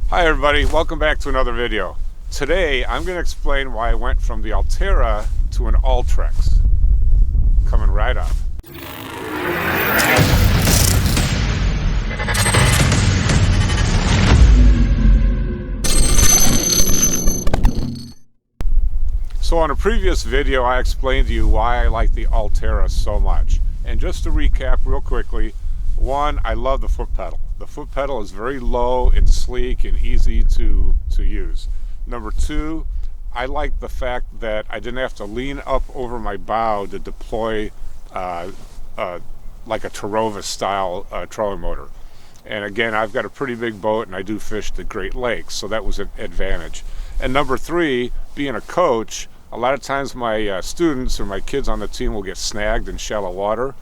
Hi everybody, welcome back to another video. Today I'm going to explain why I went from the Ulterra to an Ultrex. Coming right up. So on a previous video I explained to you why I like the Ulterra so much. And just to recap real quickly, one, I love the foot pedal. The foot pedal is very low and sleek and easy to use. Number two, I like the fact that I didn't have to lean up over my bow to deploy like a Terova style trolling motor. And again, I've got a pretty big boat and I do fish the Great Lakes, so that was an advantage. And number three, being a coach, a lot of times my students or my kids on the team will get snagged in shallow water.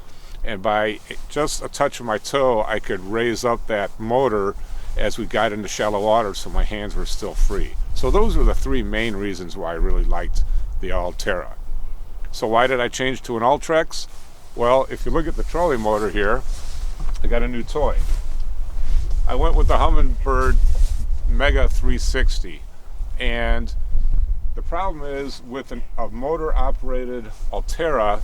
And by just a touch of my toe, I could raise up that motor as we got into shallow water so my hands were still free. So those were the three main reasons why I really liked the Ulterra. So why did I change to an Ultrex? Well, if you look at the trolling motor here, I got a new toy. I went with the Humminbird Mega 360. And the problem is with a motor operated Ulterra,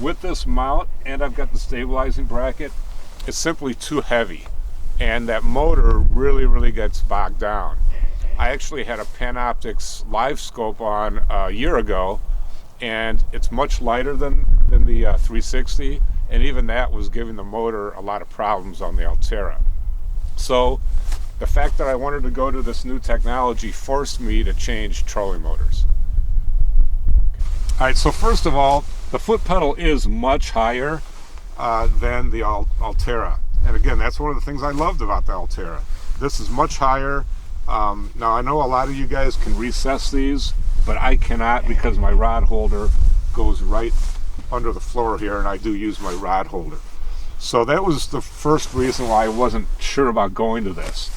with this mount, and I've got the stabilizing bracket, it's simply too heavy, and that motor really gets bogged down. I actually had a Panoptix live scope on a year ago, and it's much lighter than the 360, and even that was giving the motor a lot of problems on the Ulterra. So the fact that I wanted to go to this new technology forced me to change trolling motors. Alright, so first of all, the foot pedal is much higher than the Ulterra. And again, that's one of the things I loved about the Ulterra. This is much higher. Now, I know a lot of you guys can recess these, but I cannot because my rod holder goes right under the floor here, and I do use my rod holder. So that was the first reason why I wasn't sure about going to this.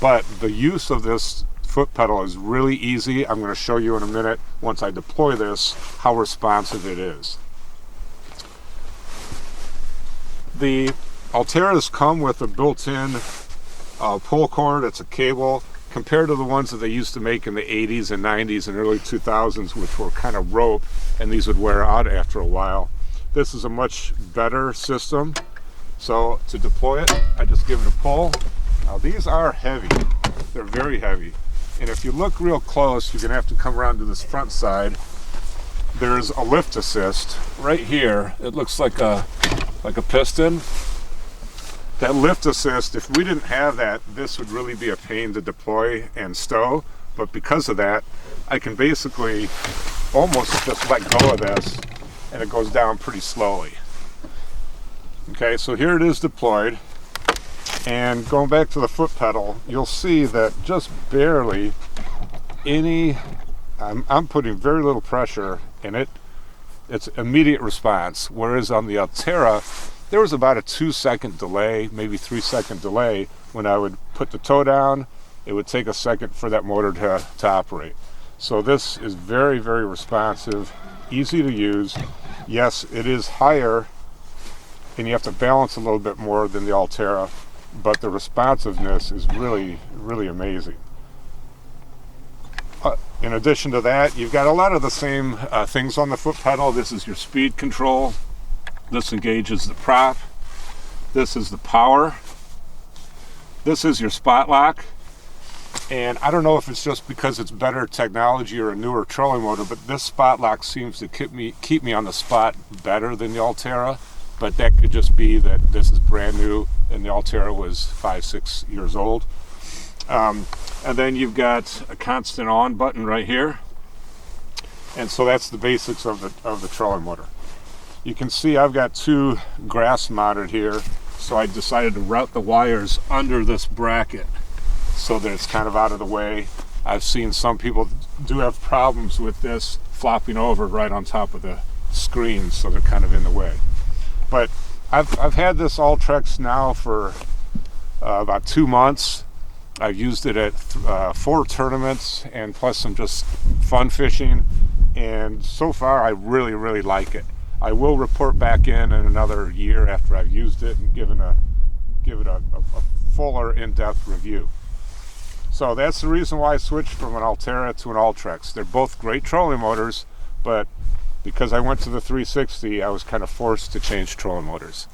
But the use of this foot pedal is really easy. I'm going to show you in a minute, once I deploy this, how responsive it is. The Ulterras come with a built-in pull cord. It's a cable compared to the ones that they used to make in the 80s and 90s and early 2000s, which were kind of rope, and these would wear out after a while. This is a much better system. So to deploy it, I just give it a pull. Now these are heavy. They're very heavy. And if you look real close, you're going to have to come around to this front side. There's a lift assist right here. It looks like a piston. That lift assist, if we didn't have that, this would really be a pain to deploy and stow. But because of that, I can basically almost just let go of this, and it goes down pretty slowly. Okay, so here it is deployed. And going back to the foot pedal, you'll see that just barely I'm putting very little pressure in it. It's immediate response. Whereas on the Ulterra, there was about a 2-second delay, maybe 3-second delay. When I would put the toe down, it would take a second for that motor to operate. So this is very responsive, easy to use. Yes, it is higher, and you have to balance a little bit more than the Ulterra, but the responsiveness is really amazing. In addition to that, you've got a lot of the same things on the foot pedal. This is your speed control. This engages the prop. This is the power. This is your spot lock. And I don't know if it's just because it's better technology or a newer trolling motor, but this spot lock seems to keep me on the spot better than the Ulterra. But that could just be that this is brand new and the Ulterra was 5-6 years old. And then you've got a constant on button right here. And so that's the basics of the trolling motor. You can see I've got two grass mounted here, so I decided to route the wires under this bracket so that it's kind of out of the way. I've seen some people do have problems with this flopping over right on top of the screen, so they're kind of in the way. But I've had this Ultrex now for about 2 months. I've used it at 4 tournaments and plus some just fun fishing, and so far I really like it. I will report back in another year after I've used it and give it a fuller in-depth review. So that's the reason why I switched from an Ulterra to an Ultrex. They're both great trolling motors, but because I went to the 360, I was kind of forced to change trolling motors.